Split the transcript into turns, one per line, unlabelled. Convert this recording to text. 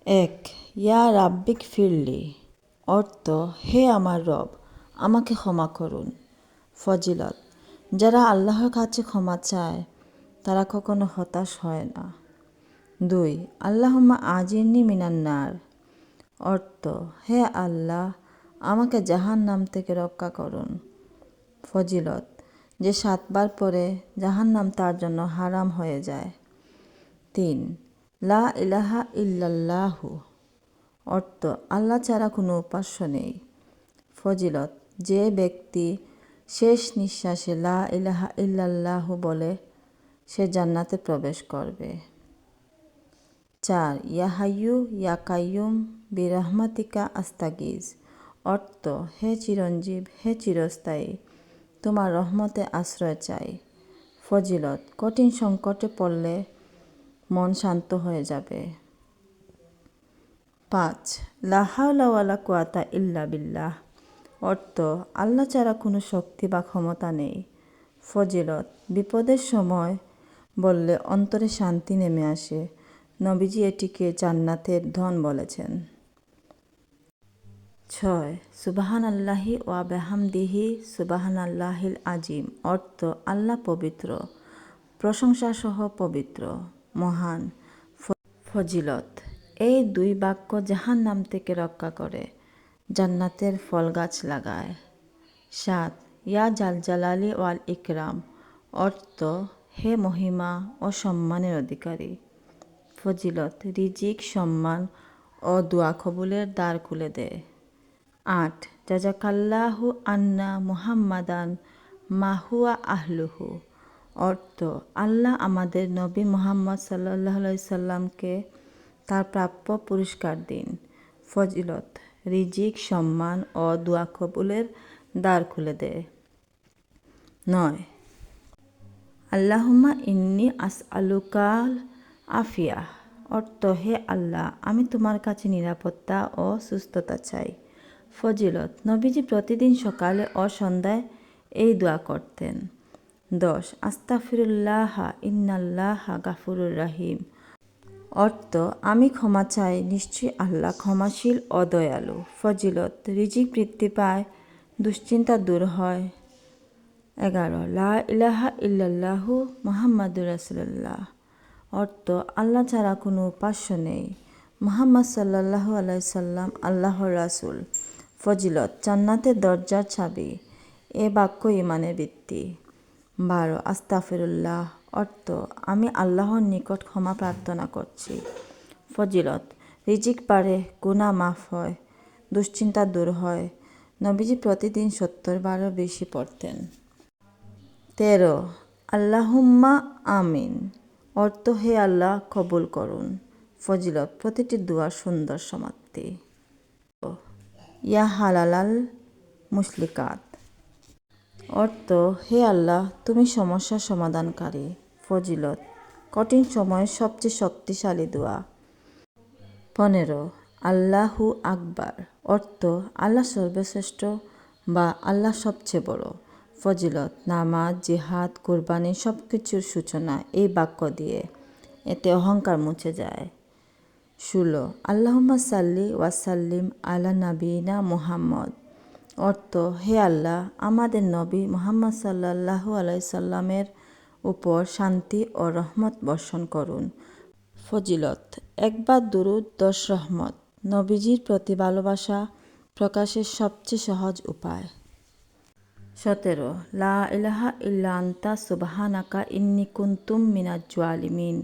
এক, ইয়া রাব্বিক ফিরলি, অর্থ হে আমার রব, আমাকে ক্ষমা করুন। ফজিলত, যারা আল্লাহর কাছে ক্ষমা চায় তারা কখনো হতাশ হয় না। 2, আল্লাহুম্মা আজিরনি মিনান্নার, অর্থ হে আল্লাহ, আমাকে জাহান্নাম থেকে রক্ষা করুন। ফজিলত, যে 7 বার পরে জাহান্নাম তার জন্য হারাম হয়ে যায়। 3, লা ইলাহা ইল্লাল্লাহু, অর্থ আল্লাহ ছাড়া কোনো উপাস্য নেই। ফজিলত, যে ব্যক্তি শেষ নিঃশ্বাসে লা ইলাহা ইল্লাল্লাহু বলে সে জান্নাতে প্রবেশ করবে। 4, ইয়া হাইয়ু ইয়া কাইয়ুম বিরহমাতিকা আস্তাগিজ, অর্থ হে চিরঞ্জীব, হে চিরস্থায়ী, তোমার রহমতে আশ্রয় চাই। ফজিলত, কঠিন সংকটে পড়লে মন শান্ত হয়ে যাবে। 5, লা হাওলা ওয়ালা কুওয়াতা ইল্লা বিল্লাহ, অর্থ আল্লাহ ছাড়া কোনো শক্তি বা ক্ষমতা নেই। ফজিলত, বিপদের সময় বললে অন্তরে শান্তি নেমে আসে। নবীজি এটিকে জান্নাতের ধন বলেছেন। 6, সুবহানাল্লাহি ওয়া বিহামদিহি সুবহানাল্লাহিল আজিম, অর্থ আল্লাহ পবিত্র, প্রশংসাসহ পবিত্র, মহান। ফজিলত, এই 2 বাক্য জাহান্নাম থেকে রক্ষা করে, জান্নাতের ফল গাছ লাগায়। 7, ইয়া জালজালালি ওয়াল ইকরাম, অর্থ হে মহিমা ও সম্মানের অধিকারী। ফজিলত, রিজিক, সম্মান ও দোয়া কবুলের দ্বার খুলে দেয়। 8, জাজাকাল্লাহু আন্না মুহাম্মাদান মাহুয়া আহলুহু, অর্থ আল্লাহ আমাদের নবী মুহাম্মদ সাল্লাল্লাহু আলাইহি সাল্লামকে তার প্রাপ্য পুরস্কার দিন। ফজিলত, রিজিক, সম্মান ও দোয়া কবুলের দ্বার খুলে দেয়। 9, আল্লাহুম্মা ইন্নি আসআলুকাল আফিয়া, অর্থ হে আল্লাহ, আমি তোমার কাছে নিরাপত্তা ও সুস্থতা চাই। ফজিলত, নবীজি প্রতিদিন সকালে ও সন্ধ্যায় এই দোয়া করতেন। 10, আস্তাগফিরুল্লাহ ইন্নাল্লাহ গাফুরুর রহিম, অর্থ আমি ক্ষমা চাই, নিশ্চয়ই আল্লাহ ক্ষমাশীল ও দয়ালু। ফজিলত, রিজিক বৃদ্ধি পায়, দুশ্চিন্তা দূর হয়। 11, লা ইলাহা ইল্লাল্লাহু মুহাম্মাদুর রাসূলুল্লাহ, অর্থ আল্লাহ ছাড়া কোনো উপাস্য নেই, মুহাম্মদ সাল্লাল্লাহু আলাইহি সাল্লাম আল্লাহর রাসূল। ফজিলত, জান্নাতের দরজার চাবি, এ বাক্য ঈমানের ভিত্তি। 12, আস্তাগফিরুল্লাহ, অর্থ আমি আল্লাহর নিকট ক্ষমা প্রার্থনা করছি। ফজিলত, রিজিক বাড়ে, গুনাহ মাফ হয়, দুশ্চিন্তা দূর হয়। নবীজি প্রতিদিন 70 বারও বেশি পড়তেন। 13, আল্লাহুম্মা আমিন, অর্থ হে আল্লাহ কবুল করুন। ফজিলত, প্রতিটি দোয়ার সুন্দর সমাপ্তি। ইয়া হালালাল মুশলিকাত, অর্থ হে আল্লাহ তুমি সমস্যার সমাধানকারী। ফজিলত, কঠিন সময়ে সবচেয়ে শক্তিশালী দোয়া। 15, আল্লাহু আকবার, অর্থ আল্লাহ সর্বশ্রেষ্ঠ বা আল্লাহ সবচেয়ে বড়। ফজিলত, নামাজ, জিহাদ, কুরবানি সব কিছুর সূচনা এই বাক্য দিয়ে, এতে অহংকার মুছে যায়। 16, আল্লাহুম্মা সাল্লি ওয়াসাল্লিম আলা নাবিয়িনা মুহাম্মদ, অর্থ হে আল্লাহ আমাদের নবী মুহাম্মদ সাল্লাল্লাহু আলাইহি সাল্লামের উপর শান্তি ও রহমত বর্ষণ করুন। ফজিলত, একবার দুরূদ 10 রহমত, নবীজির প্রতি ভালোবাসা প্রকাশের সবচেয়ে সহজ উপায়। 17, লা ইলাহা ইল্লা আনতা সুবহানাকা ইন্নী কুনতু মিনাজ জালিমিন,